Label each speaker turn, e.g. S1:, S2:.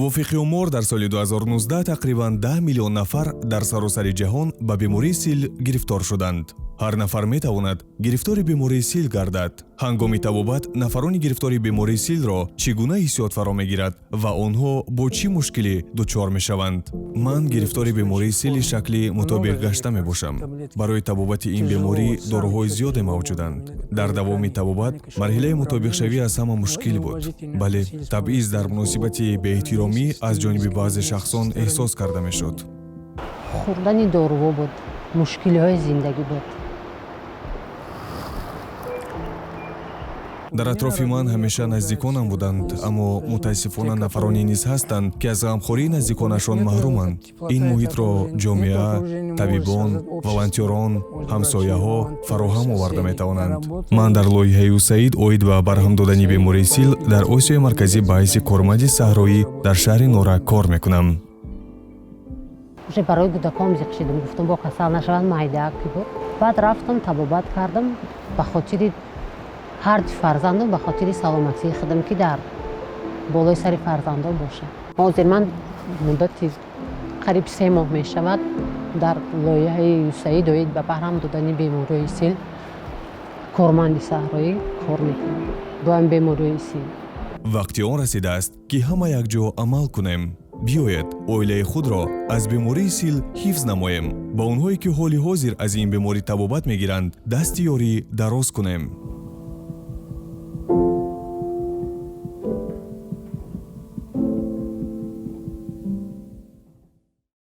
S1: мувофиқи умур дар соли 2019 тақрибан 10 миллион нафар дар саросари ҷаҳон ба бемории сил гирифтор шуданд. ҳар нафар метавонад гирифтори бемории сил гардад. ҳангоми табобат нафарони гирифтори бемории силро чӣ гуна ҳиссиёт фаро мегирад ва онҳо бо чӣ мушкиле дучор мешаванд? Ман гирифтори бемории сили шакли мутобиқ гашта мебошам. Барои табобати ин беморӣ дороҳои зиёде мавҷуданд. Дар давоми табобат марҳилаи мутобиқшавӣ аз ҳама мушкил буд. Бале, табъиз дар муносибати беэҳтиромӣ аз ҷониби баъзе шахсон эҳсос карда мешуд.
S2: хӯрдани доруҳо буд, мушкилиҳои зиндагӣ буд.
S1: дар атрофи ман ҳамеша наздиконам буданд, аммо мутаассифона нафароне низ ҳастанд ки аз ғамхории наздиконашон маҳруманд. Ин муҳитро ҷомеа, табибон, волонтёрон, ҳамсояҳо фароҳам оварда метавонанд. Ман дар лоиҳаи USAID оид ба барҳам додани бемории сил дар Осиёи Марказӣ ба ҳайси корманди саҳроӣ дар шаҳри Норак кор мекунам.
S2: уже барои кӯдакам зиқшидам, гуфтам бо касал нашаванд, майда ки буд. Баъд рафтам табобат кардам ба хотири ҳар ду фарзандам, ба хотири саломатии худам ки дар болои сари фарзандон бошад. ҳозир ман муддати қариб 3 моҳ мешавад дар лоиҳаи USAID оид ба барҳам додани бемории сил корманди саҳроӣ кор мекунам. доим бемории сил.
S1: вақти он расидааст ки ҳама якҷо амал кунем. биёед оилаи худро аз бемории сил ҳифз намоем. ба онҳое ки ҳоли ҳозир аз ин беморӣ табобат мегиранд дасти ёрӣ дароз кунем.